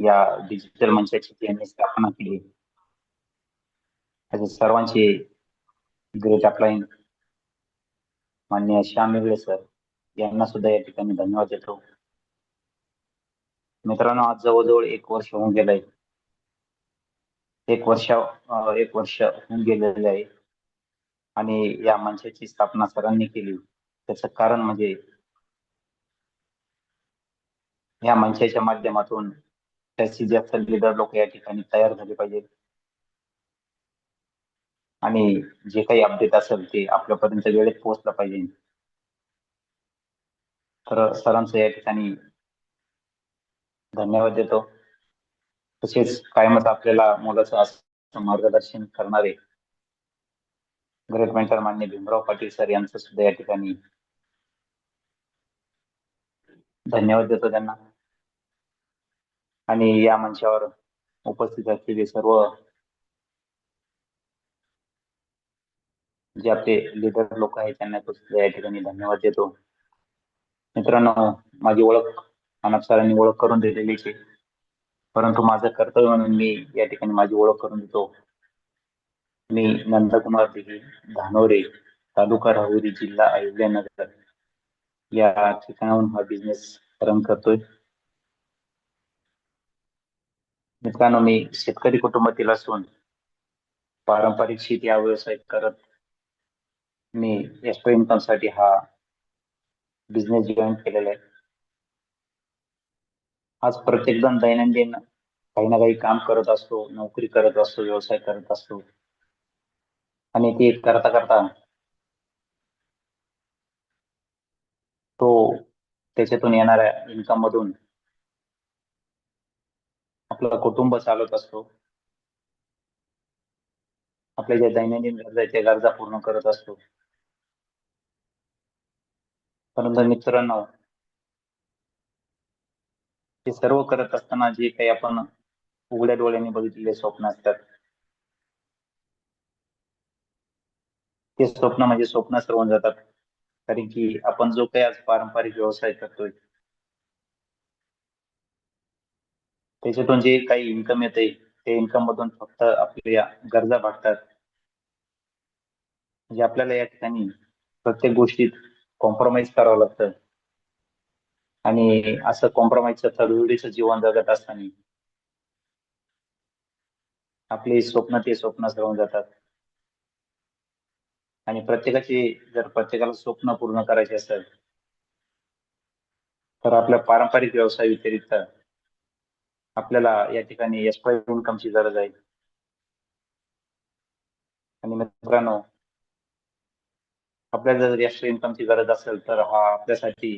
या डिजिटल मंचाची त्यांनी स्थापना केली. असे सर्वांचे ग्रेट अपलाइन माननीय श्याम वेगळे सर यांना सुद्धा या ठिकाणी धन्यवाद देतो. मित्रांनो, आज जवळजवळ 1 वर्ष होऊन गेलंय. 1 वर्ष होऊन गेलेले आहे आणि या मंचाची स्थापना सरांनी केली. त्याचं कारण म्हणजे या मंचाच्या माध्यमातून जास्तीत जास्त लीडर लोक या ठिकाणी तयार झाले पाहिजेत आणि जे काही अपडेट असेल ते आपल्यापर्यंत वेळेत पोहोचलं पाहिजे. तर सरांचं या ठिकाणी धन्यवाद देतो. तसेच कायमच आपल्याला मुलाचं असं मार्गदर्शन करणारे ग्रेट मेंटर माननीय भीमराव पाटील सर यांचं सुद्धा या ठिकाणी धन्यवाद देतो त्यांना. आणि या मंचावर उपस्थित असलेले सर्व जे आपले लीडर लोक आहेत त्यांना सुद्धा या ठिकाणी धन्यवाद देतो. मित्रांनो, माझी ओळख अनाप सरांनी ओळख करून दिलेलीच आहे, परंतु माझं कर्तव्य म्हणून मी या ठिकाणी माझी ओळख करून देतो. मी नंदकुमार दिघे, धानोरे, तालुका राहुरी, जिल्हा अहिल्यानगर या ठिकाणाहून हा बिझनेस रन करतोय. मित्रांनो, मी शेतकरी कुटुंबातील असून पारंपरिक शेती हा व्यवसाय करत मी एक्स्ट्रा इन्कम साठी हा बिझनेस जॉईन केलेला आहे. आज प्रत्येक जण दैनंदिन काही ना काही काम करत असतो, नोकरी करत असतो, व्यवसाय करत असतो आणि ते करता करता तो त्याच्यातून येणाऱ्या इन्कम मधून आपलं कुटुंब चालवत असतो. आपल्या ज्या दैनंदिन गरजा आहेत त्या गरजा पूर्ण करत असतो. परंतु मित्रांनो, हे सर्व करत असताना जे काही आपण उघड्या डोळ्यांनी बघितलेले स्वप्न असतात, ते स्वप्न म्हणजे स्वप्नच राहून जातात. कारण की आपण जो काही आज पारंपरिक व्यवसाय करतोय त्याच्यातून जे काही इन्कम येते त्या इन्कम मधून फक्त आपल्या गरजा भागतात. म्हणजे आपल्याला या ठिकाणी प्रत्येक गोष्टीत कॉम्प्रोमाइज करावं लागतं आणि असं कॉम्प्रोमाइजचं तडजोडीचं जीवन जगत असताना आपली स्वप्न ते स्वप्नच राहून जातात. आणि जर प्रत्येकाला स्वप्न पूर्ण करायचे असेल तर आपल्या पारंपरिक व्यवसाय व्यतिरिक्त आपल्याला या ठिकाणी एक्स्ट्रा इन्कमची गरज आहे. आणि मित्रांनो, आपल्याला जर एक्स्ट्रा इन्कमची गरज असेल तर हा आपल्यासाठी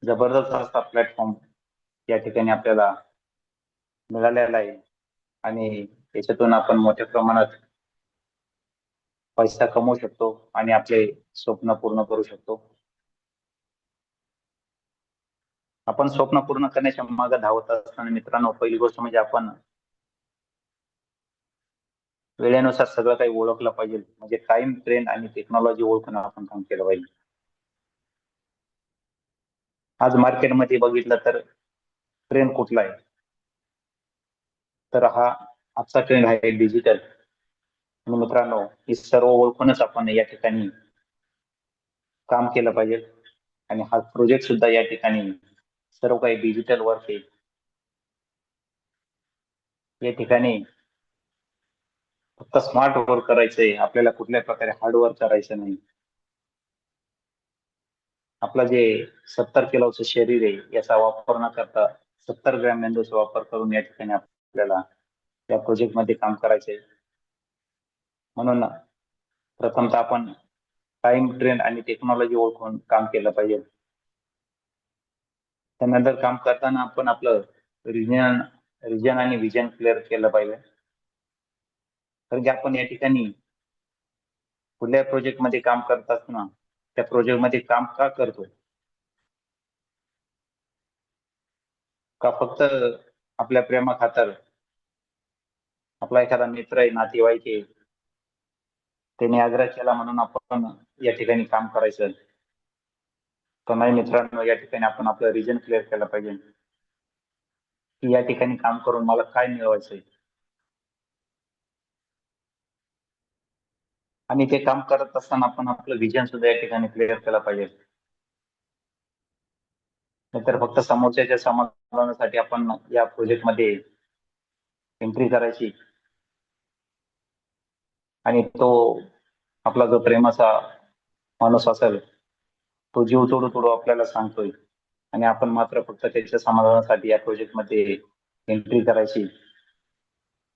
जबरदस्त असा प्लॅटफॉर्म या ठिकाणी आपल्याला मिळालेला आहे आणि त्याच्यातून आपण मोठ्या प्रमाणात पैसा कमवू शकतो आणि आपले स्वप्न पूर्ण करू शकतो. आपण स्वप्न पूर्ण करण्याच्या मागे धावत असताना मित्रांनो, पहिली गोष्ट म्हणजे आपण वेळेनुसार सगळं काही ओळखलं पाहिजे. म्हणजे टाइम, ट्रेंड आणि टेक्नॉलॉजी ओळखून आपण काम केलं पाहिजे. आज मार्केटमध्ये बघितलं तर ट्रेंड कुठला आहे, तर हा आजचा ट्रेंड आहे डिजिटल. आणि मित्रांनो, हे सर्व ओळखूनच आपण या ठिकाणी काम केलं पाहिजे. आणि हा प्रोजेक्ट सुद्धा या ठिकाणी सर्व काही डिजिटल वर्क आहे. या ठिकाणी फक्त स्मार्ट वर्क करायचंय, आपल्याला कुठल्याही प्रकारे हार्ड वर्क करायचं नाही. आपलं जे 70 किलोचं शरीर आहे याचा वापर न करता 70 ग्रॅम मेंदूचा वापर करून या ठिकाणी आपल्याला या प्रोजेक्ट मध्ये काम करायचंय. म्हणून प्रथमतः आपण टाइम, ट्रेंड आणि टेक्नॉलॉजी ओळखून काम केलं पाहिजे. त्यानंतर काम करताना आपण आपलं रिजन रिजन आणि विजन क्लिअर केलं पाहिजे. कारण की आपण या ठिकाणी कुठल्याही प्रोजेक्ट मध्ये काम करत असताना त्या प्रोजेक्ट मध्ये काम का करतो, का फक्त आपल्या प्रेमाखातर, आपला एखादा मित्र आहे, नातेवाईक आहे, त्याने आग्रह केला म्हणून आपण या ठिकाणी काम करायचं. तर नाही मित्रांनो, या ठिकाणी आपण आपलं रिजन क्लिअर केलं पाहिजे. की या ठिकाणी काम करून मला काय मिळवायचंय, आणि ते काम करत असताना आपण आपलं विजन सुद्धा या ठिकाणी क्लिअर केलं पाहिजे. नाहीतर फक्त समोरच्याच्या समाधानासाठी आपण या प्रोजेक्टमध्ये एंट्री करायची आणि तो आपला जो प्रेमाचा माणूस असेल तो जीव तोडू तोडू आपल्याला सांगतोय आणि आपण मात्र फक्त त्याच्या समाधानासाठी या प्रोजेक्टमध्ये एंट्री करायची.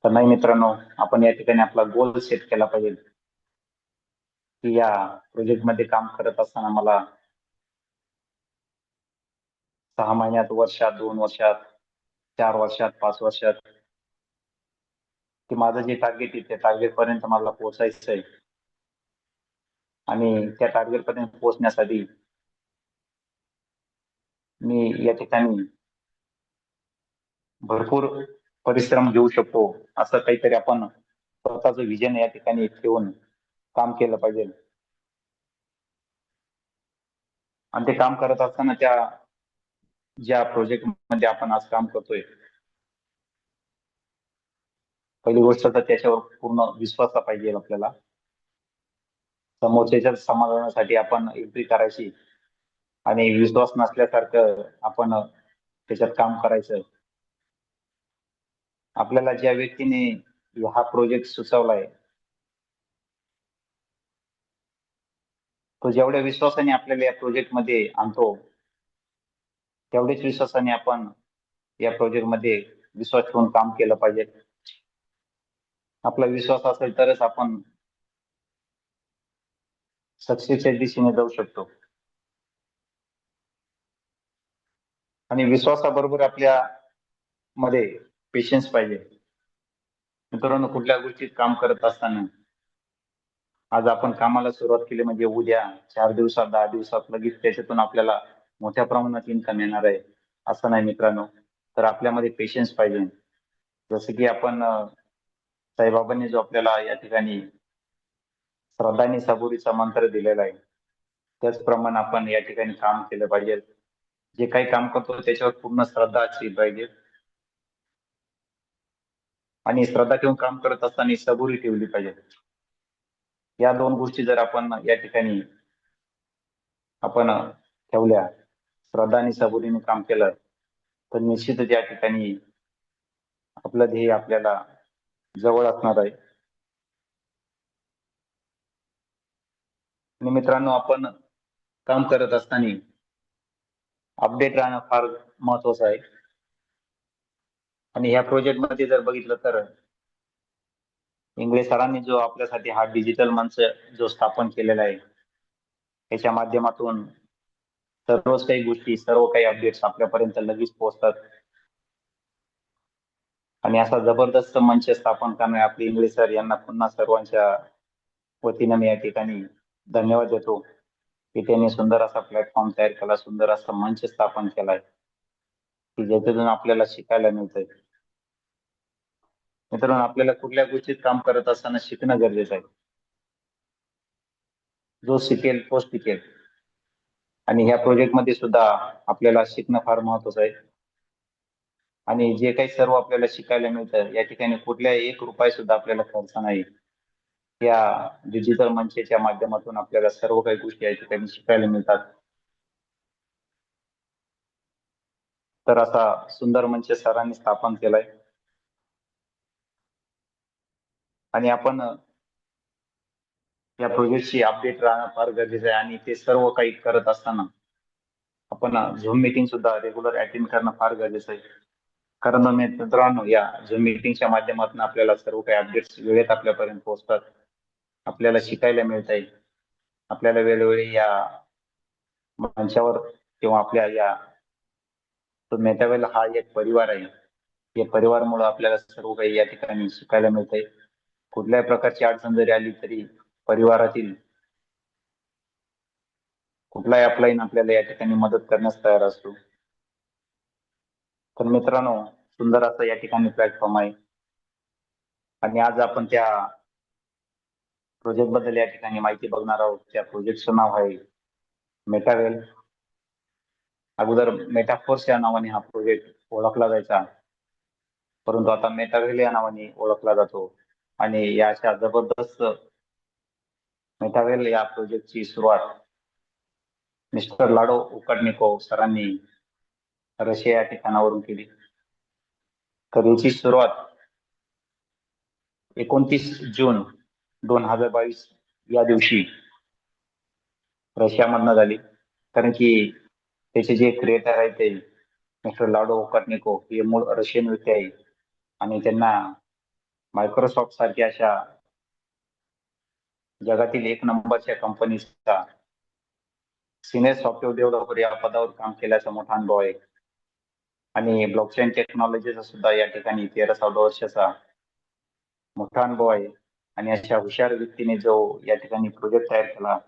तर नाही मित्रांनो, आपण या ठिकाणी आपला गोल सेट केला पाहिजे की या प्रोजेक्टमध्ये काम करत असताना मला 6 महिन्यात, वर्षात, 2 वर्षात, 4 वर्षात, 5 वर्षात की माझं जे टार्गेट आहे त्या टार्गेट पर्यंत मला पोहोचायचं आहे. आणि त्या टार्गेट पर्यंत पोहोचण्यासाठी मी या ठिकाणी भरपूर परिश्रम घेऊ शकतो, असं काहीतरी आपण स्वतःचं विजन या ठिकाणी ठेवून काम केलं पाहिजे. आणि ते काम करत असताना त्या ज्या प्रोजेक्ट मध्ये आपण आज काम करतोय, पहिली गोष्ट तर त्याच्यावर पूर्ण विश्वास पाहिजे आपल्याला. समोरच्याच्या समाधानासाठी आपण एंट्री करायची आणि विश्वास नसल्यासारखं आपण त्याच्यात काम करायचं. आपल्याला ज्या व्यक्तीने हा प्रोजेक्ट सुचवलाय तो जेवढ्या विश्वासाने आपल्याला या प्रोजेक्ट मध्ये आणतो, तेवढ्याच विश्वासाने आपण या प्रोजेक्ट मध्ये विश्वास ठेवून काम केलं पाहिजे. आपला विश्वास असेल तरच आपण सक्सेसच्या दिशेने जाऊ शकतो. आणि विश्वासाबरोबर आपल्या मध्ये पेशन्स पाहिजे. मित्रांनो, कुठल्या गोष्टीत काम करत असताना आज आपण कामाला सुरुवात केली म्हणजे उद्या 4 दिवसात, 10 दिवसात लगेच त्याच्यातून आपल्याला मोठ्या प्रमाणात इन्कम येणार आहे असं नाही मित्रांनो. तर आपल्यामध्ये पेशन्स पाहिजे. जसं की आपण साईबाबांनी जो आपल्याला या ठिकाणी श्रद्धा आणि सबुरीचा मंत्र दिलेला आहे, त्याचप्रमाणे आपण या ठिकाणी काम केलं पाहिजे. जे काही काम करतो त्याच्यावर पूर्ण श्रद्धा असली पाहिजे. आणि श्रद्धा ठेवून काम करत असताना सबुरी ठेवली पाहिजे. या दोन गोष्टी जर आपण या ठिकाणी आपण ठेवल्या, श्रद्धा आणि सबुरीने काम केलं, तर निश्चितच या ठिकाणी आपलं ध्येय आपल्याला जवळ असणार आहे. आणि मित्रांनो, आपण काम करत असताना अपडेट राहणं फार महत्वाचं आहे. आणि ह्या प्रोजेक्ट मध्ये जर बघितलं तर इंगळे सरांनी जो आपल्यासाठी हा डिजिटल मंच जो स्थापन केलेला आहे, त्याच्या माध्यमातून सर्वच काही गोष्टी, सर्व काही अपडेट्स आपल्यापर्यंत लगेच पोहोचतात. आणि असा जबरदस्त मंच स्थापन करणारे आपले इंगळे सर यांना पुन्हा सर्वांच्या वतीनं मी या ठिकाणी धन्यवाद देतो की त्यांनी सुंदर असा प्लॅटफॉर्म तयार केला, सुंदर असा मंच स्थापन केलाय की ज्याच्यातून आपल्याला शिकायला मिळतंय. मित्रांनो, आपल्याला कुठल्या गोष्टीत काम करत असताना शिकणं गरजेचं आहे. जो शिकेल तोच टिकेल. आणि ह्या प्रोजेक्ट मध्ये सुद्धा आपल्याला शिकणं फार महत्वाचं आहे. आणि जे काही सर्व आपल्याला शिकायला मिळतं, या ठिकाणी कुठल्या 1 रुपया सुद्धा आपल्याला खर्च नाही. या डिजिटल मंचच्या माध्यमातून आपल्याला सर्व काही गोष्टी या ठिकाणी शिकायला मिळतात. तर असा सुंदर मंच सरांनी स्थापन केलाय. आणि आपण या प्रोजेक्टची अपडेट राहणं फार गरजेचं आहे. आणि ते सर्व काही करत असताना आपण झूम मीटिंग सुद्धा रेग्युलर अटेंड करणं फार गरजेचं आहे. कारण मित्रांनो, या झूम मीटिंगच्या माध्यमातून आपल्याला सर्व काही अपडेट्स वेळेत आपल्यापर्यंत पोहोचतात. आपल्याला शिकायला मिळत आहे. आपल्याला वेळोवेळी या मंचावर किंवा आपल्या या मेटावेल हा एक परिवार आहे. या परिवारामुळे आपल्याला सर्व काही या ठिकाणी शिकायला मिळतंय. कुठल्याही प्रकारची अडचण जरी आली तरी परिवारातील कुठलाही अपलाईन आपल्याला या ठिकाणी मदत करण्यास तयार असतो. तर मित्रांनो, सुंदर असं या ठिकाणी प्लॅटफॉर्म आहे. आणि आज आपण त्या प्रोजेक्ट बद्दल या ठिकाणी माहिती बघणार आहोत. त्या प्रोजेक्टचं नाव आहे मेटावेल. अगोदर मेटाफोर्स या नावाने हा प्रोजेक्ट ओळखला जायचा. परंतु आता मेटावेल या नावाने ओळखला जातो. आणि या अशा जबरदस्त मेटावेल या प्रोजेक्टची सुरुवात मिस्टर लाडो उकाडनिकोव सरांनी रशिया या ठिकाणावरून केली. तर याची सुरुवात 29 जून 2022 या दिवशी रशियामधनं झाली. कारण की त्याचे जे क्रिएटर आहेत ते मिस्टर लाडो उकाटनिकोव हे मूळ रशियन व्यक्ती आहे आणि त्यांना मायक्रोसॉफ्ट सारख्या अशा जगातील एक नंबरच्या कंपनीचा सिनियर सॉफ्टवेअर डेव्हलपर या पदावर काम केल्याचा मोठा अनुभव आहे. आणि ब्लॉकचेन टेक्नॉलॉजीचा सुद्धा या ठिकाणी 13-14 वर्षाचा मोठा अनुभव आहे. आणि अशा हुशार व्यक्तीने जो या ठिकाणी प्रोजेक्ट तयार केला,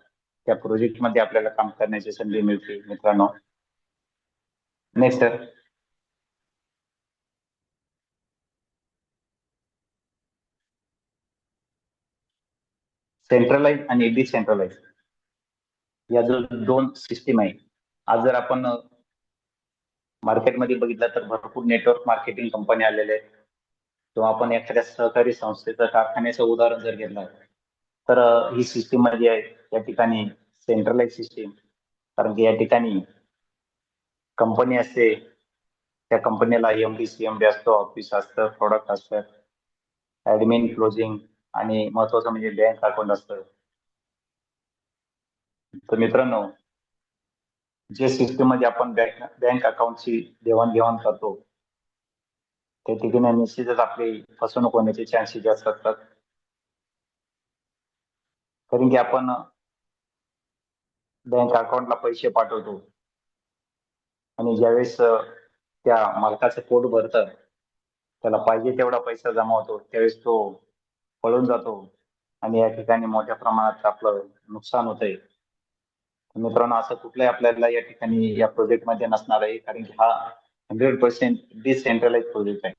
त्या प्रोजेक्ट मध्ये आपल्याला काम करण्याची संधी मिळते मित्रांनो. Next sir. सेंट्रलाइज आणि डिसेंट्रलाइज या जो दोन सिस्टीम आहे. आज जर आपण मार्केटमध्ये बघितलं तर भरपूर नेटवर्क मार्केटिंग कंपनी आलेले आहेत. किंवा आपण एखाद्या सहकारी संस्थेचं कारखान्याचं उदाहरण जर घेतलं तर ही सिस्टीम म्हणजे आहे या ठिकाणी सेंट्रलाइज सिस्टीम. कारण की या ठिकाणी कंपनी असते, त्या कंपनीला एमडी सीएमडी असतो, ऑफिस असतं, प्रोडक्ट असतं, ऍडमिन, क्लोजिंग आणि महत्वाचं म्हणजे बँक अकाउंट असतं. तर मित्रांनो, जे सिस्टीम मध्ये आपण बँक अकाउंटची देवाणघेवाण करतो त्या ठिकाणी निश्चितच आपली फसवणूक होण्याचे चान्सेस जास्त असतात. कारण की आपण बँक अकाउंटला पैसे पाठवतो आणि ज्यावेळेस त्या मालकाचं पोट भरतं, त्याला पाहिजे तेवढा पैसा जमा होतो, त्यावेळेस तो पळून जातो आणि या ठिकाणी मोठ्या प्रमाणात आपलं नुकसान होतंय. मित्रांनो, असं कुठलंही आपल्याला या ठिकाणी या प्रोजेक्ट मध्ये नसणार आहे. कारण की हा 100% डिसेंट्रलाइज प्रोजेक्ट आहे.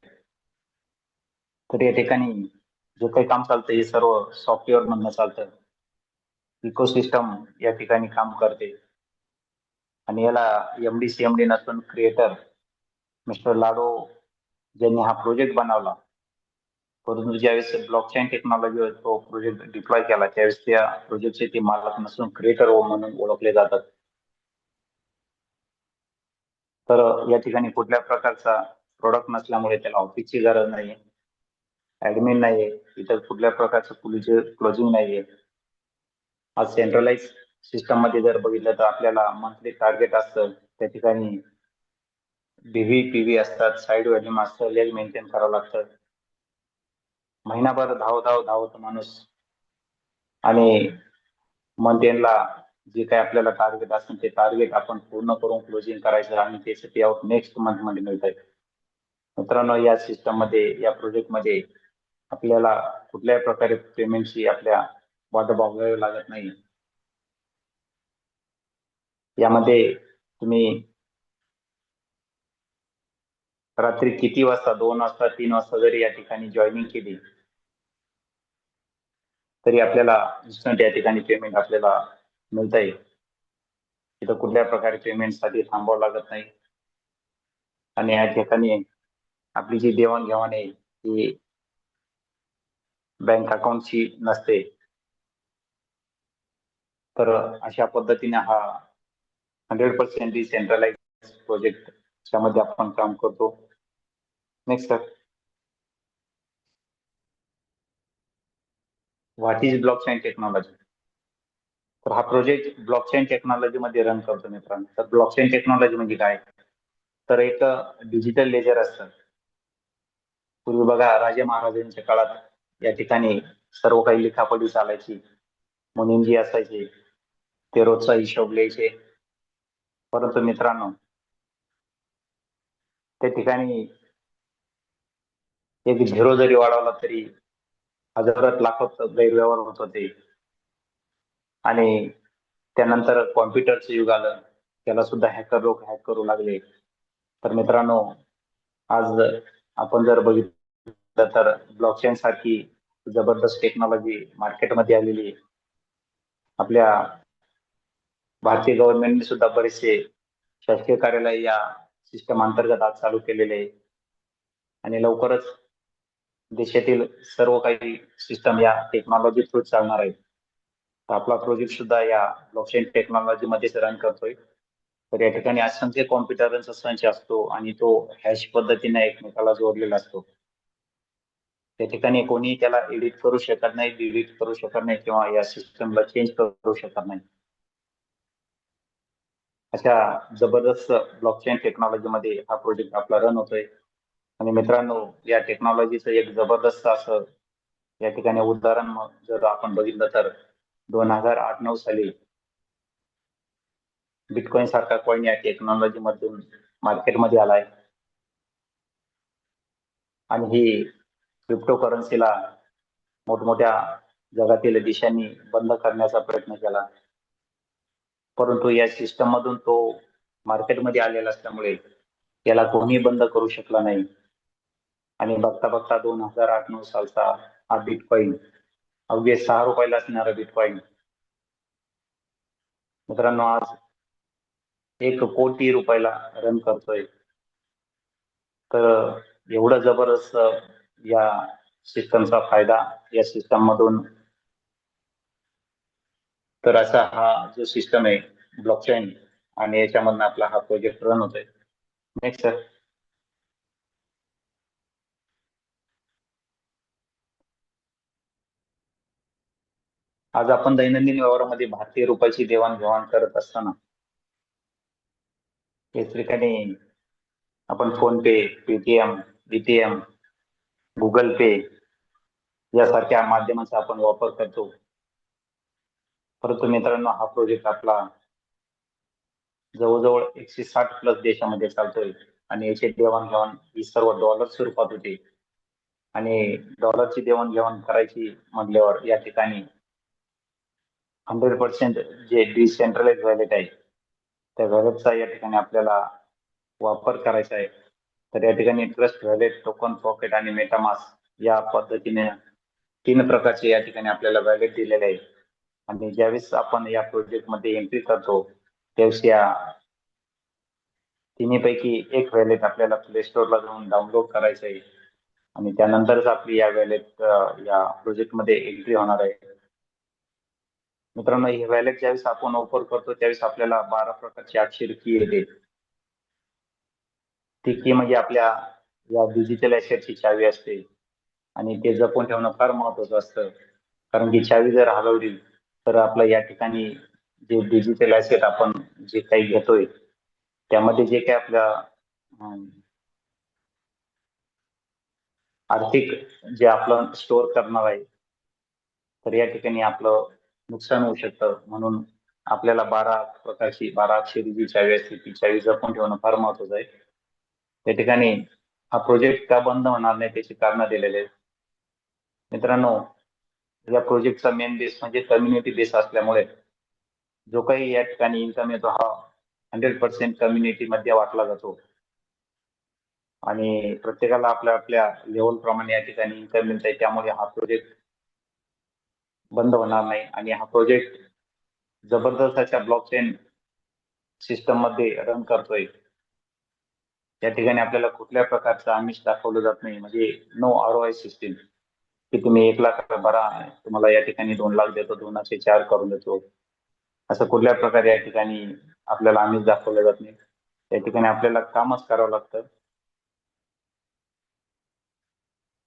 तर या ठिकाणी जे काही काम चालतं हे सर्व सॉफ्टवेअर मधनं चालतं. इकोसिस्टम या ठिकाणी काम करते आणि याला एमडी सीएमडी नसून क्रिएटर मिस्टर लाडो ज्यांनी हा प्रोजेक्ट बनवला. परंतु ज्यावेळेस ब्लॉकचेन टेक्नॉलॉजीवर तो प्रोजेक्ट डिप्लॉय केला त्यावेळेस त्या प्रोजेक्टचे ते मालक नसून क्रिएटर म्हणून ओळखले जातात. तर या ठिकाणी कुठल्या प्रकारचा प्रोडक्ट नसल्यामुळे त्याला ऑफिसची गरज नाहीये, ऍडमिन नाहीये, इतर कुठल्या प्रकारचं क्लोजिंग नाहीये. आज सेंट्रलाइज सिस्टम मध्ये जर बघितलं तर आपल्याला मंथली टार्गेट असतं, त्या ठिकाणी बीव्ही पीव्ही असतात, साईड व्हॅल्यूम असतं, लेग मेंटेन करावं लागतं. महिनाभर धावत माणूस आणि मंथ एंडला जे काही आपल्याला टार्गेट असेल ते टार्गेट आपण पूर्ण करून क्लोजिंग करायचं आणि त्याचं पे आउट नेक्स्ट मंथ मध्ये मिळत आहे. मित्रांनो, या सिस्टम मध्ये या प्रोजेक्ट मध्ये आपल्याला कुठल्याही प्रकारे पेमेंटची आपल्या वाट बघावी लागत नाही. यामध्ये तुम्ही रात्री किती वाजता, 2 वाजता, 3 वाजता जरी या ठिकाणी जॉईनिंग केली तरी आपल्याला इन्स्टंट या ठिकाणी पेमेंट आपल्याला मिळत आहे. तिथं कुठल्या प्रकारे पेमेंटसाठी थांबावं लागत नाही. आणि या ठिकाणी आपली जी देवाणघेवाण आहे ती बँक अकाउंटची नसते. तर अशा पद्धतीने हा 100% डिसेंट्रलाइज प्रोजेक्ट त्यामध्ये आपण काम करतो. Next sir. What is blockchain technology? तर हा प्रोजेक्ट ब्लॉकचेन टेक्नॉलॉजी मध्ये रन करतो मित्रांनो. तर ब्लॉकचेन टेक्नॉलॉजी म्हणजे काय? तर एक डिजिटल लेजर असतं. पूर्वी बघा राजे महाराजांच्या काळात या ठिकाणी सर्व काही लिखापडी चालायची, मुनिमजी असायचे, ते रोजचा हिशोब लिहायचे. परंतु मित्रांनो, त्या ठिकाणी एक झिरो जरी वाढवला तरी हजारात लाखोत गैरव्यवहार होत होते. आणि त्यानंतर कॉम्प्युटरचं युग आलं, त्याला सुद्धा हॅकर लोक हॅक करू लागले. तर मित्रांनो, आज आपण जर बघितलं तर ब्लॉकचेन सारखी जबरदस्त टेक्नॉलॉजी मार्केटमध्ये आलेली आहे. आपल्या भारतीय गव्हर्नमेंटने सुद्धा बरेचसे शासकीय कार्यालय या सिस्टम अंतर्गत आज चालू केलेले आहे. आणि लवकरच देशातील सर्व काही सिस्टम या टेक्नॉलॉजी थ्रू चालणार आहेत. तर आपला प्रोजेक्ट सुद्धा या ब्लॉकचेन टेक्नॉलॉजी मध्येच रन करतोय. तर या ठिकाणी असंख्य कॉम्प्युटरांचा संच असतो आणि तो हॅश पद्धतीने एकमेकाला जोडलेला असतो. त्या ठिकाणी कोणी त्याला एडिट करू शकत नाही, डिलीट करू शकत नाही किंवा या सिस्टमला चेंज करू शकत नाही. अशा जबरदस्त ब्लॉकचेन टेक्नॉलॉजी मध्ये हा प्रोजेक्ट आपला रन होतोय. आणि मित्रांनो, या टेक्नॉलॉजीचं एक जबरदस्त असं या ठिकाणी उदाहरण जर आपण बघितलं तर 2008-9 साली बिटकॉइन सारखा कॉइन या टेक्नॉलॉजी मधून मार्केटमध्ये आलाय आणि ही क्रिप्टो करन्सीला मोठमोठ्या जगातील देशांनी बंद करण्याचा प्रयत्न केला. परंतु या सिस्टम मधून तो मार्केटमध्ये आलेला असल्यामुळे त्याला कोणी बंद करू शकला नाही. आणि बघता बघता 2008-9 सालचा हा बिटकॉइन अवघे 6 रुपयाला असणारा बिटकॉइन मित्रांनो आज 1 कोटी रुपयाला रन करतोय. तर एवढा जबरदस्त या सिस्टमचा फायदा या सिस्टम मधून, तर असा हा जो सिस्टम आहे ब्लॉकचेन आणि याच्यामधून आपला हा प्रोजेक्ट रन होतोय. Next sir. आज आपण दैनंदिन व्यवहारामध्ये भारतीय रुपयाची देवाणघेवाण करत असताना या ठिकाणी आपण फोन पे, पेटीएम, बीटीएम, गुगल पे यासारख्या माध्यमांचा आपण वापर करतो. परंतु मित्रांनो, हा प्रोजेक्ट आपला जवळजवळ 160 प्लस देशामध्ये चालतोय आणि याची देवाणघेवाण ही सर्व डॉलर स्वरूपात होते. आणि डॉलरची देवाणघेवाण करायची म्हटल्यावर या ठिकाणी 100% जे डिसेंट्रलाइज व्हॅलेट आहे त्या व्हॅलेटचा या ठिकाणी आपल्याला वापर करायचा आहे. तर या ठिकाणी ट्रस्ट व्हॅलेट, टोकन पॉकेट आणि मेटामास्क या पद्धतीने 3 प्रकारचे या ठिकाणी आपल्याला व्हॅलेट दिलेले आहे. आणि ज्यावेळेस आपण या प्रोजेक्ट मध्ये एंट्री करतो त्यावेळेस या तिन्हीपैकी एक व्हॅलेट आपल्याला प्ले स्टोअरला जाऊन डाउनलोड करायचं आहे आणि त्यानंतरच आपली या व्हॅलेट या प्रोजेक्ट मध्ये एंट्री होणार आहे. मित्रांनो, हे व्हॅलेट ज्यावेळेस आपण ओपन करतो त्यावेळेस आपल्याला 12 प्रकारची अक्षर की येते. ती की म्हणजे आपल्या या डिजिटल ऍसेटची चावी असते आणि ते जपून ठेवणं फार महत्वाचं असतं. कारण की चावी जर हरवली तर आपलं या ठिकाणी जे डिजिटल ऍसेट आपण जे काही घेतोय त्यामध्ये जे काही आपल्या अं, आर्थिक जे आपलं स्टोअर करणार आहे तर या ठिकाणी आपलं नुकसान होऊ शकतं. म्हणून आपल्याला 12 अक्षरी जी चावी असते ती चावी जपून ठेवणं फार महत्वाचं आहे. त्या ठिकाणी हा प्रोजेक्ट का बंद होणार नाही त्याची कारण दिलेले आहेत. मित्रांनो, या प्रोजेक्टचा मेन बेस म्हणजे कम्युनिटी बेस असल्यामुळे जो काही या ठिकाणी इन्कम येतो हा 100% कम्युनिटी मध्ये वाटला जातो आणि प्रत्येकाला आपल्या आपल्या लेवल प्रमाणे या ठिकाणी इन्कम मिळत आहे. त्यामुळे हा प्रोजेक्ट बंद होणार नाही आणि हा प्रोजेक्ट जबरदस्त अशा ब्लॉकचेन सिस्टम मध्ये रन करतोय. या ठिकाणी आपल्याला कुठल्या प्रकारचं आमिष दाखवलं जात नाही, म्हणजे नो ROI सिस्टीम की तुम्ही 1 लाख भरा तुम्हाला या ठिकाणी 2 लाख देतो, 2चे 4 करून देतो. असं कुठल्या प्रकारे या ठिकाणी आपल्याला आमिष दाखवलं जात नाही. या ठिकाणी आपल्याला कामच करावं लागतं.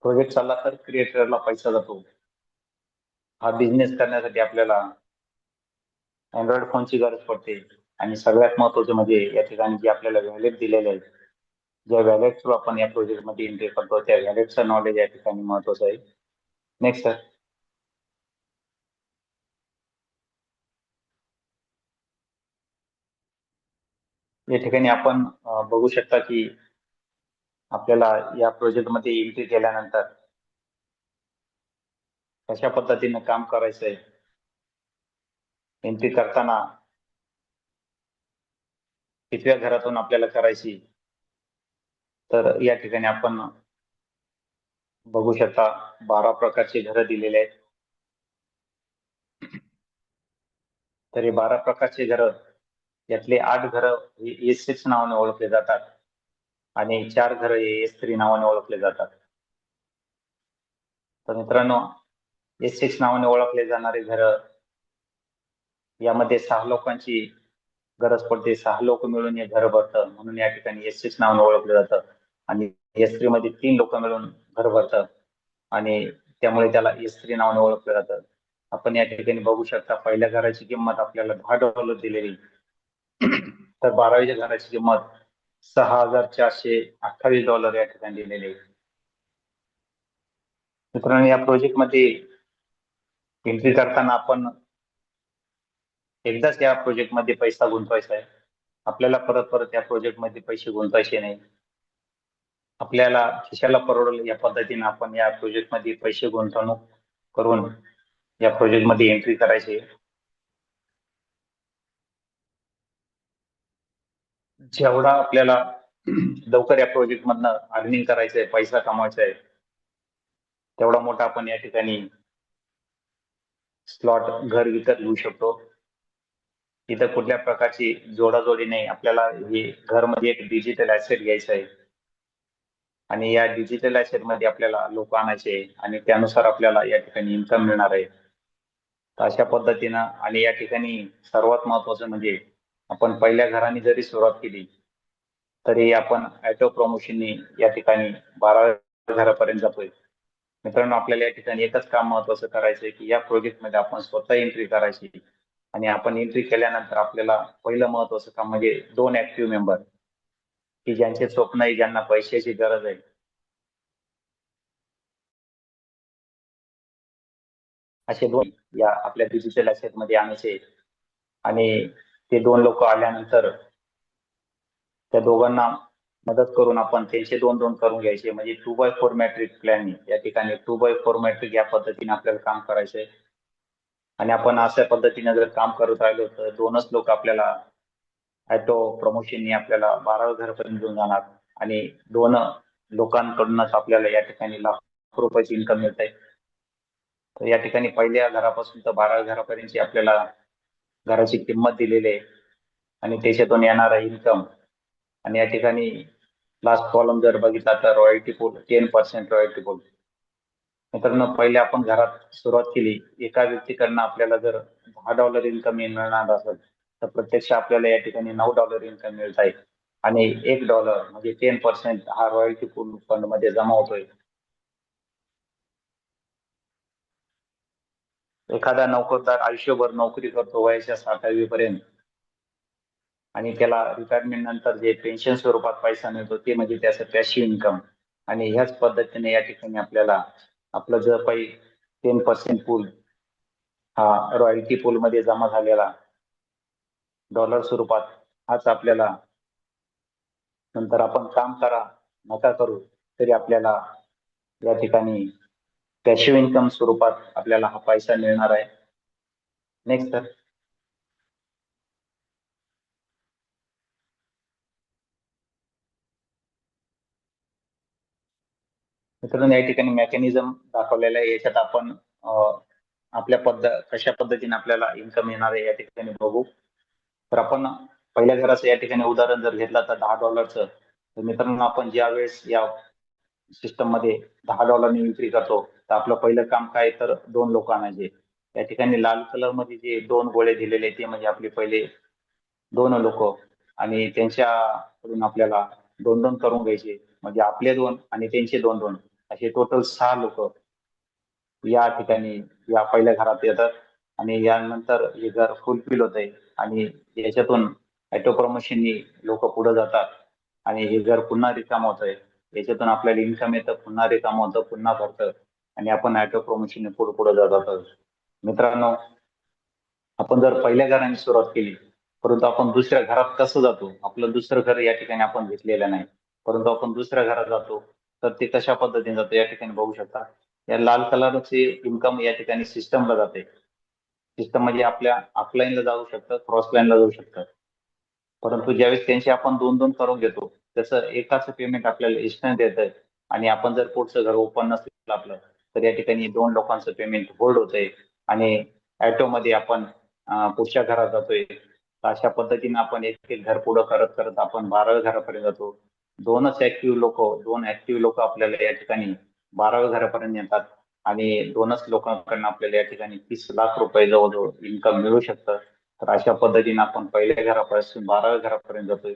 प्रोजेक्ट चालला तर क्रिएटरला पैसा जातो. हा बिझनेस करण्यासाठी आपल्याला अँड्रॉइड फोनची गरज पडते आणि सगळ्यात महत्वाचं म्हणजे या ठिकाणी जे आपल्याला व्हॅलेट दिलेले आहेत, ज्या व्हॅलेट थ्रू आपण या प्रोजेक्ट मध्ये एंट्री करतो त्या व्हॅलेटचं नॉलेज या ठिकाणी महत्वाचं आहे. Next sir. या ठिकाणी आपण बघू शकता की आपल्याला या प्रोजेक्ट मध्ये एंट्री केल्यानंतर कशा पद्धतीने काम करायचंय. एंट्री करताना कितव्या घरातून आपल्याला करायची, तर या ठिकाणी आपण बघू शकता 12 प्रकारची घरं दिलेले आहेत. तर हे 12 प्रकारचे घरं यातले 8 घरं हे एस नावाने ओळखले जातात आणि 4 घरं हे S3 नावाने ओळखले जातात. तर मित्रांनो, S6 नावाने ओळखले जाणारे घरं यामध्ये 6 लोकांची गरज पडते. 6 लोक मिळून हे घर भरतं, म्हणून या ठिकाणी S6 नावाने ओळखलं जातं. आणि S3 मध्ये 3 लोक मिळून घर भरतात आणि त्यामुळे त्याला S3 नावाने ओळखलं जातं. आपण या ठिकाणी बघू शकता, पहिल्या घराची किंमत आपल्याला $10 दिलेली. तर 12व्या घराची किंमत $6,428 या ठिकाणी दिलेली आहे. मित्रांनो, या प्रोजेक्ट मध्ये एंट्री करताना आपण एकदाच या प्रोजेक्ट मध्ये पैसा गुंतवायचा आहे. आपल्याला परत परत या प्रोजेक्ट मध्ये पैसे गुंतवायचे नाही. आपल्याला खिशाला परवडेल या पद्धतीने आपण या प्रोजेक्ट मध्ये पैसे गुंतवणूक करून या प्रोजेक्ट मध्ये एंट्री करायची. जेवढा आपल्याला लवकर या प्रोजेक्ट मधनं अर्निंग करायचंय, पैसा कमवायचा आहे, तेवढा मोठा आपण या ठिकाणी स्लॉट घर विकत घेऊ शकतो. इथं कुठल्या प्रकारची जोडाजोडी नाही. आपल्याला हे घर मध्ये एक डिजिटल ऍसेट घ्यायचं आहे आणि या डिजिटल ऍसेट मध्ये आपल्याला लोक आणायचे आणि त्यानुसार आपल्याला या ठिकाणी इन्कम मिळणार आहे. तर अशा पद्धतीनं आणि या ठिकाणी सर्वात महत्वाचं म्हणजे आपण पहिल्या घराने जरी सुरुवात केली तरी आपण ऑटो प्रमोशननी या ठिकाणी 12व्या घरापर्यंत जातोय. मित्रांनो, आपल्याला या ठिकाणी एकच काम महत्वाचं करायचंय की या प्रोजेक्ट मध्ये आपण स्वतः एंट्री करायची आणि आपण एंट्री केल्यानंतर आपल्याला पहिलं महत्वाचं काम म्हणजे 2 ऍक्टिव्ह मेंबर की ज्यांचे स्वप्न आहे, ज्यांना पैशाची गरज आहे, असे 2 या आपल्या डिजिटल ऍसेट मध्ये आणायचे आणि ते 2 लोक आल्यानंतर त्या दोघांना मदत करून आपण त्यांचे 2-2 करून घ्यायचे. म्हणजे 2x4 मॅट्रिक प्लॅन या ठिकाणी 2x4 मॅट्रिक या पद्धतीने आपल्याला काम करायचंय. आणि आपण अशा पद्धतीने जर काम करत राहिलो तर 2च लोक आपल्याला ऑटो प्रमोशननी आपल्याला 12व्या घरापर्यंत घेऊन जाणार आणि 2 लोकांकडूनच आपल्याला या ठिकाणी लाखो रुपयाची इन्कम मिळते. तर या ठिकाणी पहिल्या घरापासून तर 12व्या घरापर्यंतची आपल्याला घराची किंमत दिलेली आहे आणि त्याच्यातून येणारा इन्कम आणि या ठिकाणी लास्ट कॉलम जर बघितला तर रॉयल्टी पूल 10% रॉयल्टी पूल. मित्रांनो, पहिले आपण घरात सुरुवात केली, एका व्यक्तीकडनं आपल्याला जर $10 इन्कम मिळणार असेल तर प्रत्यक्ष आपल्याला या ठिकाणी $9 इन्कम मिळत आहे आणि $1 म्हणजे 10% हा रॉयल्टी पूल फंड मध्ये जमा होतोय. एखादा नोकरदार आयुष्यभर नोकरी करतो वयाच्या 60वी पर्यंत आणि त्याला रिटायरमेंट नंतर जे पेन्शन स्वरूपात पैसा मिळतो ते म्हणजे त्याचं पॅसिव्ह इन्कम. आणि ह्याच पद्धतीने या ठिकाणी आपल्याला आपलं जर काही 10% पूल हा रॉयल्टी पूल मध्ये जमा झालेला डॉलर स्वरूपात हाच आपल्याला नंतर आपण काम करा नका करू तरी आपल्याला या ठिकाणी पॅसिव्ह इन्कम स्वरूपात आपल्याला हा पैसा मिळणार आहे. Next sir. मित्रांनो, या ठिकाणी मेकॅनिझम दाखवलेलं आहे. याच्यात आपण आपल्या कशा पद्धतीने आपल्याला इन्कम येणार आहे या ठिकाणी बघू. तर आपण पहिल्या घराचं या ठिकाणी उदाहरण जर घेतलं तर $10 तर मित्रांनो, आपण ज्या वेळेस या सिस्टम मध्ये $10 विक्री करतो तर आपलं पहिलं काम काय तर 2 लोक आणायचे. या ठिकाणी लाल कलर मध्ये जे 2 गोळे दिलेले ते म्हणजे आपले पहिले 2 लोक आणि त्यांच्याकडून आपल्याला 2-2 करून घ्यायचे. म्हणजे आपले 2 आणि त्यांचे 2-2 असे टोटल 6 लोक या ठिकाणी या पहिल्या घरात येतात आणि यानंतर हे घर फुलफिल होतंय आणि याच्यातून ऑटो प्रमोशननी लोक पुढे जातात आणि हे घर पुन्हा रिकाम होतंय. याच्यातून आपल्याला इन्कम येतं, पुन्हा रिकाम होतं, पुन्हा भरतं आणि आपण ऑटो प्रमोशनने पुढे पुढे जात आहोत. मित्रांनो, आपण जर पहिल्या घराने सुरुवात केली परंतु आपण दुसऱ्या घरात कसं जातो, आपलं दुसरं घर या ठिकाणी आपण घेतलेलं नाही परंतु आपण दुसऱ्या घरात जातो, तर ते कशा पद्धतीने जातो या ठिकाणी बघू शकता. या लाल कलरचे इन्कम या ठिकाणी सिस्टमला जाते. सिस्टम म्हणजे आपल्या अपलाईनला जाऊ शकतं, क्रॉस लाईनला जाऊ शकतं. परंतु ज्यावेळेस त्यांची आपण 2-2 करून घेतो त्याचं एकाच पेमेंट आपल्याला इन्स्टंट येतंय आणि आपण जर पुढचं घर ओपन नसेल आपलं तर या ठिकाणी 2 लोकांचं पेमेंट होल्ड होतंय आणि ऑटो मध्ये आपण पुढच्या घरात जातोय. तर अशा पद्धतीने आपण एक एक घर पुढं करत करत आपण 12व्या घरापर्यंत जातो. दोन ऍक्टिव्ह लोक आपल्याला या ठिकाणी 12व्या घरापर्यंत येतात आणि दोनच लोकांकडून आपल्याला या ठिकाणी 30 लाख रुपये जवळजवळ इन्कम मिळू शकतं. तर अशा पद्धतीने आपण पहिल्या घरापासून 12व्या घरापर्यंत जातोय.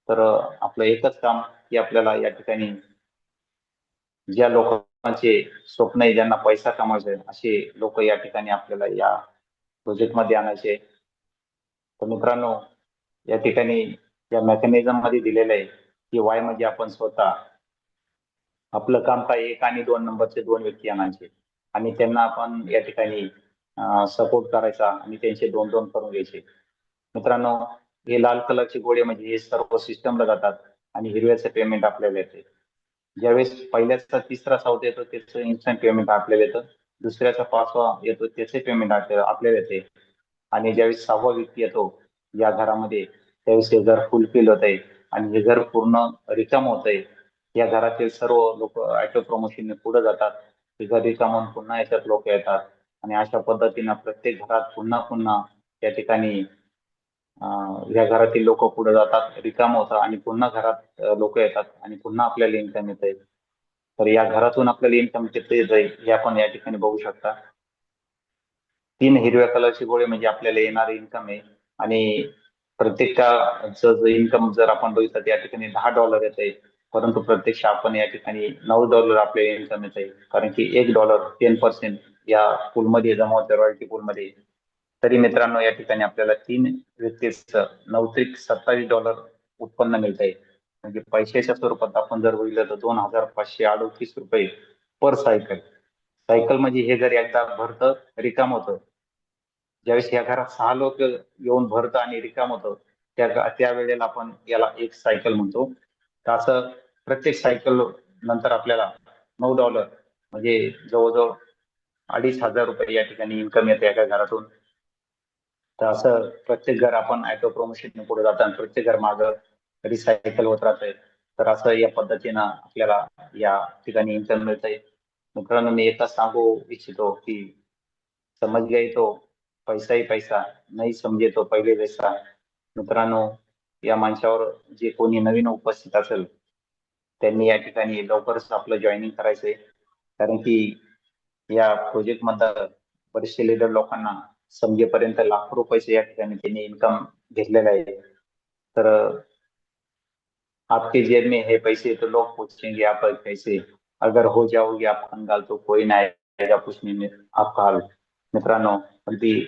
तर आपलं एकच काम की आपल्याला या ठिकाणी ज्या लोकांचे स्वप्न आहे, ज्यांना पैसा कमावायचा आहे, असे लोक या ठिकाणी आपल्याला या प्रोजेक्टमध्ये आणायचे. तर मित्रांनो, या ठिकाणी या मेकॅनिझम मध्ये दिलेलं आहे की वाय म्हणजे आपण स्वतः आपलं काम काय, 1 आणि 2 नंबरचे 2 व्यक्ती आणायचे आणि त्यांना आपण या ठिकाणी सपोर्ट करायचा आणि त्यांचे 2-2 करून घ्यायचे. मित्रांनो, हे लाल कलरचे गोळे म्हणजे हे सर्व सिस्टमला जातात आणि हिरव्याचं पेमेंट आपल्याला येते. ज्यावेळेस पहिल्याचा तिसरा चौथा येतो त्याचं इन्स्टंट पेमेंट आपल्याला येतं. दुसऱ्याचा 5वा येतो त्याचे पेमेंट आपल्याला येते. आणि ज्यावेळेस 6वा व्यक्ती येतो या घरामध्ये, त्यावेळेस हे घर फुलफिल होत आहे आणि हे घर पूर्ण रिकाम होत आहे. या घरातील सर्व लोक ऑटो प्रमोशनने पुढे जातात. हे घर रिकाम होऊन पुन्हा याच्यात लोक येतात आणि अशा पद्धतीनं प्रत्येक घरात पुन्हा पुन्हा या ठिकाणी या घरातील लोक पुढे जातात, रिकाम होतात आणि पुन्हा घरात लोक येतात आणि पुन्हा आपल्याला इन्कम येत आहे. तर या घरातून आपल्याला इन्कम किती येत आहे हे आपण या ठिकाणी बघू शकता. 3 हिरव्या कलरचे गोळे म्हणजे आपल्याला येणारे इन्कम आहे आणि प्रत्येकाचं जर इन्कम जर आपण बघितलं तर या ठिकाणी $10 येत आहे. परंतु प्रत्यक्ष आपण या ठिकाणी $9 आपल्याला इन्कम येत आहे. कारण की $1 10% या पूलमध्ये जमा होते, रॉयल्टी पूलमध्ये. तरी मित्रांनो, या ठिकाणी आपल्याला 3 व्यक्तीचं $27 उत्पन्न मिळत आहे. म्हणजे पैशाच्या स्वरूपात आपण जर बघितलं तर ₹2,538 पर सायकल. सायकल म्हणजे हे जर एकदा भरतं, रिकाम होतं. ज्यावेळेस या घरात 6 लोक येऊन भरतं आणि रिकाम होतं, त्या वेळेला आपण याला एक सायकल म्हणतो. तर असं प्रत्येक सायकल नंतर आपल्याला $9 म्हणजे जवळजवळ ₹2,500 या ठिकाणी इन्कम येते एका घरातून. तर असं प्रत्येक घर आपण ऑटो प्रमोशन पुढे जाताना प्रत्येक घर मागं रिसायकल होत राहतंय. तर असं या पद्धतीनं आपल्याला या ठिकाणी इन्कम मिळतंय. मित्रांनो, मी एकच सांगू इच्छितो की समज गए तो पैसा ही पैसा, नाही समजे तो पहिले जैसा. मित्रांनो, या मंचावर जे कोणी नवीन उपस्थित असेल त्यांनी या ठिकाणी लवकरच आपलं जॉईनिंग करायचंय. कारण की या प्रोजेक्ट मधलं बरेचसे लीडर लोकांना समजेपर्यंत लाखो रुपयाचे या ठिकाणी त्यांनी इन्कम घेतलेलं आहे. तर आपके जेब में है पैसे तो लोग पूछेंगे आप कैसे, अगर हो जाओगे आप कंगाल तो कोई ना आएगा पूछने में आपका हाल. मित्रांनो, अगदी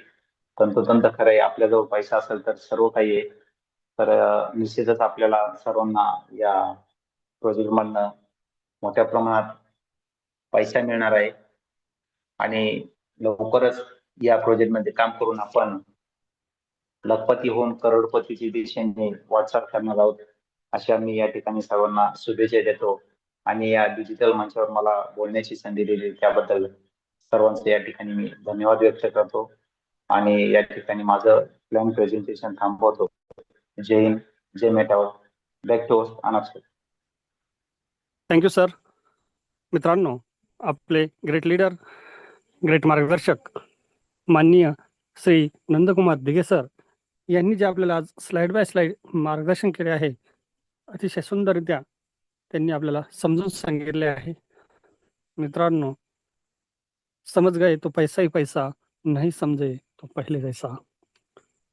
तंतोतंत खरं आहे. आपल्याजवळ पैसा असेल तर सर्व काही आहे. तर निश्चितच आपल्याला सर्वांना या प्रोजेक्ट मधनं मोठ्या प्रमाणात पैसा मिळणार आहे आणि लवकरच या प्रोजेक्ट मध्ये काम करून आपण लखपती होऊन करोडपतीची दिशेने वाटचाल करणार आहोत. अशा मी या ठिकाणी सर्वांना शुभेच्छा देतो आणि या डिजिटल मंचावर मला बोलण्याची संधी दिली त्याबद्दल सर्वांचे या ठिकाणी मी धन्यवाद व्यक्त करतो आणि या ठिकाणी माझं प्लॅन प्रेझेंटेशन थांबवतो. जय हिंद, जय मेटावर. बॅक टू अनाथ. Thank you sir. मित्रांनो, आपले ग्रेट लीडर, ग्रेट मार्गदर्शक माननीय श्री नंदकुमार दिघे सर यांनी जे आपल्याला आज स्लाइड बाय स्लाइड मार्गदर्शन केले आहे, अतिशय सुंदररित्या त्यांनी आपल्याला समजून सांगितले आहे. मित्रांनो, समज गए तो पैसा ही पैसा, नाही समजे तो पहिले जैसा.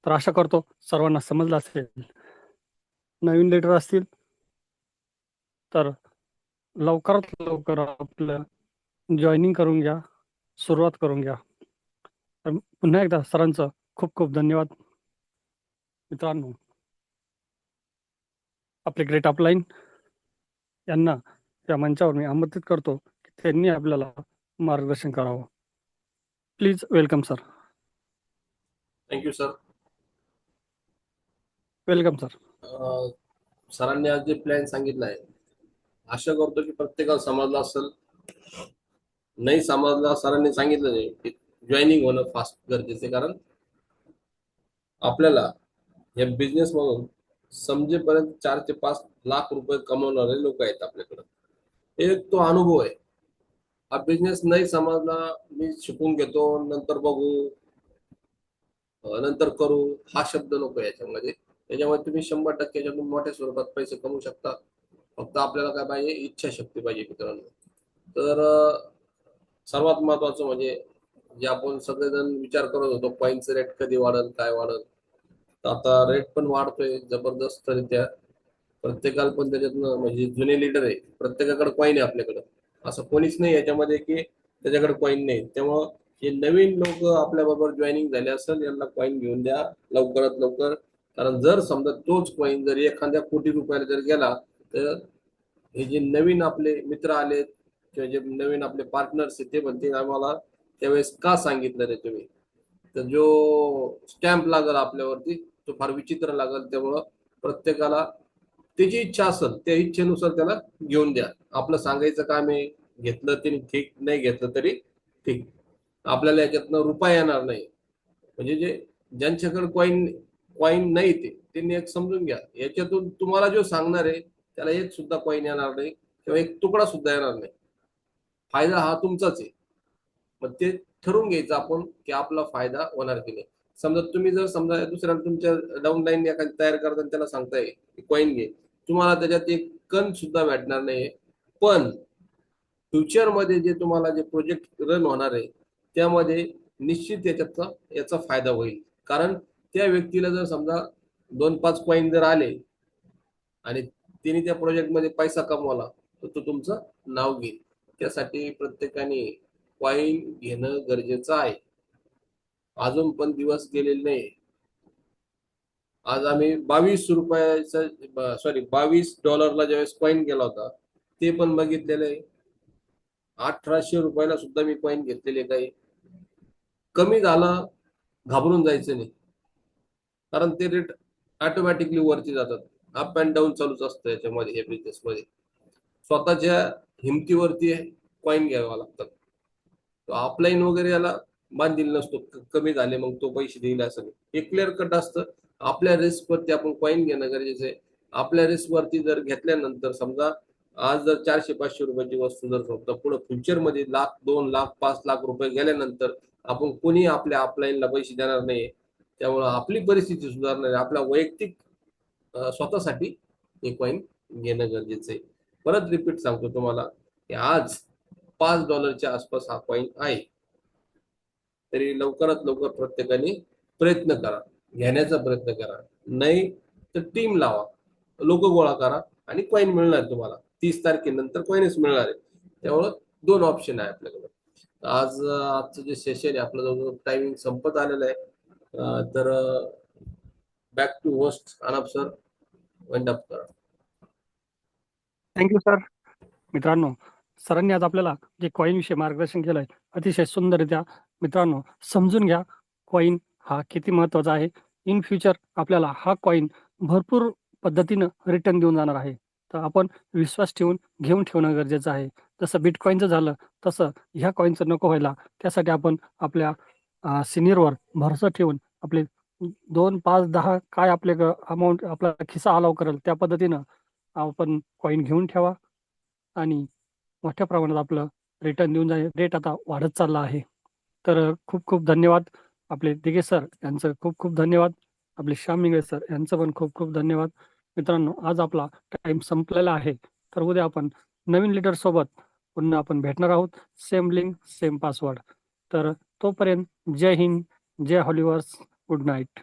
तर आशा करतो सर्वांना समजलं असेल. नवीन लीडर असतील तर लवकरात लवकर आपलं जॉईनिंग करून घ्या, सुरुवात करून घ्या. तर पुन्हा एकदा सरांचं खूप खूप धन्यवाद. मित्रांनो, आपले ग्रेट अपलाईन यांना या मंचावर मी आमंत्रित करतो की त्यांनी आपल्याला मार्गदर्शन करावं. Please welcome sir. Thank you sir. Welcome sir. सरांनी आज जे प्लॅन सांगितलं आहे, आशा करतो की प्रत्येकाला समजला असेल. नाही समजला, सरांनी सांगितलं नाही की जॉईनिंग होणं फास्ट गरजेचे, कारण आपल्याला या बिझनेस मधून समजेपर्यंत 4 ते 5 लाख रुपये कमवणारे लोक आहेत आपल्याकडे. एक तो अनुभव आहे. हा बिझनेस नाही समजला, मी शिकून घेतो नंतर बघू नंतर करू, हा शब्द नको याच्यामध्ये. त्याच्यामुळे तुम्ही 100% याच्यातून मोठ्या स्वरूपात पैसे कमवू शकता. फक्त आपल्याला काय पाहिजे, इच्छाशक्ती पाहिजे मित्रांनो. तर सर्वात महत्वाचं म्हणजे जे आपण सगळेजण विचार करत होतो कॉईनचं रेट कधी वाढेल काय वाढेल, तर आता रेट पण वाढतोय जबरदस्तरित्या. प्रत्येकाला पण त्याच्यातनं म्हणजे जुने लीडर आहे, प्रत्येकाकडे कॉईन आहे आपल्याकडं. असं कोणीच नाही याच्यामध्ये की त्याच्याकडे कॉईन नाही. त्यामुळं जे नवीन लोक आपल्या बरोबर जॉईनिंग झाले असेल यांना कॉईन घेऊन द्या लवकरात लवकर. कारण जर समजा तोच कॉईन जर एखाद्या कोटी रुपयाला जर गेला, तर हे जे नवीन आपले मित्र आले किंवा जे नवीन आपले पार्टनर्स आहेत ते म्हणतील आम्हाला त्यावेळेस का सांगितलं रे तुम्ही. तर जो स्टॅम्प लागल आपल्यावरती तो फार विचित्र लागल. त्यामुळं प्रत्येकाला त्याची इच्छा असेल त्या इच्छेनुसार त्याला घेऊन द्या. आपलं सांगायचं काम आहे, घेतलं तरी ठीक, नाही घेतलं तरी ठीक. आपल्याला याच्यातनं रुपया येणार नाही. म्हणजे जे ज्यांच्याकडे कॉईन कॉईन नाही त्यांनी एक समजून घ्या, याच्यातून तुम्हाला जो सांगणार आहे त्याला एक सुद्धा कॉईन येणार नाही किंवा एक तुकडा सुद्धा येणार नाही. फायदा हा तुमचाच आहे. मग ते ठरवून घ्यायचं आपण की आपला फायदा होणार की नाही. समजा तुम्ही जर समजा दुसऱ्याला तुमच्या डाऊन लाईन एखादी तयार करताना त्याला सांगताय की कॉईन घे, तुम्हाला त्याच्यात एक कण सुद्धा भेटणार नाही. पण फ्युचरमध्ये जे तुम्हाला जे प्रोजेक्ट रन होणार आहे त्यामध्ये निश्चित याचा फायदा होईल. कारण त्या व्यक्तीला जर समजा 2-5 कॉईन जर आले आणि तिने त्या प्रोजेक्टमध्ये पैसा कमवला तर तो तुमचं नाव घेईल. त्यासाठी प्रत्येकाने कॉईन घेणं गरजेचं आहे. अजून पण दिवस गेलेले नाही. आज आम्ही 22 रुपयाचा $22 ज्यावेळेस कॉईन गेला होता ते पण बघितलेलं आहे. 1800 रुपयाला सुद्धा मी कॉईन घेतलेले. काही कमी झालं घाबरून जायचं नाही, कारण ते रेट ऑटोमॅटिकली वरती जातात. अप अँड डाऊन चालूच असतं याच्यामध्ये, या बिझनेसमध्ये. स्वतःच्या हिमतीवरती कॉईन घ्यावा लागतात. तो ऑफलाईन वगैरे याला बांधील नसतो, कमी झाले मग तो पैसे देईल असं नाही. हे क्लिअर कट असतं. आपल्या रिस्क वरती आपण कॉईन घेणं गरजेचं आहे. आपल्या रिस्क वरती जर घेतल्यानंतर समजा आज जर 400-500 रुपयाची वस्तू जर समजा पुढे फ्युचरमध्ये 1,00,000, 2,00,000, 5,00,000 रुपये गेल्यानंतर आपण कोणी आपल्या ऑफलाईनला पैसे देणार नाही. त्यामुळं आपली परिस्थिती सुधारणार आहे. आपल्या वैयक्तिक स्वतःसाठी हे कॉईन घेणं गरजेचं आहे. परत रिपीट सांगतो तुम्हाला की आज $5 आसपास हा कॉईन आहे. तरी लवकरात लवकर प्रत्येकाने प्रयत्न करा, घेण्याचा प्रयत्न करा. नाही तर टीम लावा, लोक गोळा करा आणि कॉईन मिळणार तुम्हाला. 30 तारखेनंतर कॉईनच मिळणार आहे. त्यामुळं 2 ऑप्शन आहे आपल्याकडे. आजचं जे सेशन आहे आपलं जवळजवळ टायमिंग संपत आलेलं आहे. तर बॅक टू होस्ट अनाप सर, वाइंड अप करा. Thank you sir. मित्रांनो, सरांनी आज आपल्याला जे कॉईन विषयी मार्गदर्शन केलंय अतिशय सुंदररित्या. मित्रांनो, समजून घ्या कॉईन हा किती महत्वाचा आहे. इन फ्युचर आपल्याला हा कॉईन भरपूर पद्धतीनं रिटर्न देऊन जाणार आहे. तर आपण विश्वास ठेवून घेऊन ठेवणं गरजेचं आहे. जसं बिटकॉईनचं झालं तसं ह्या कॉईनचं नको व्हायला. त्यासाठी आपण आपल्या सिनियरवर भरोसा ठेवून आपले 2, 5, 10 काय आपले अमाऊंट आपला खिसा अलाव करेल त्या पद्धतीनं आपण कॉईन घेऊन ठेवा आणि मोठ्या प्रमाणात आपलं रिटर्न देऊन जाईल. रेट आता वाढत चालला आहे. तर खूप खूप धन्यवाद. आपले दिघे सर यांचं खूप खूप धन्यवाद. आपले श्याम मिंगळे सर यांचं पण खूप खूप धन्यवाद. मित्रांनो, आज आपला टाइम संपलेला आहे. तर उद्या आपण नवीन लीडर सोबत पुन्हा आपण भेटणार आहोत. Same link same password. तर तोपर्यंत जय हिंद, जय हॉलिवर्स, गुड नाईट.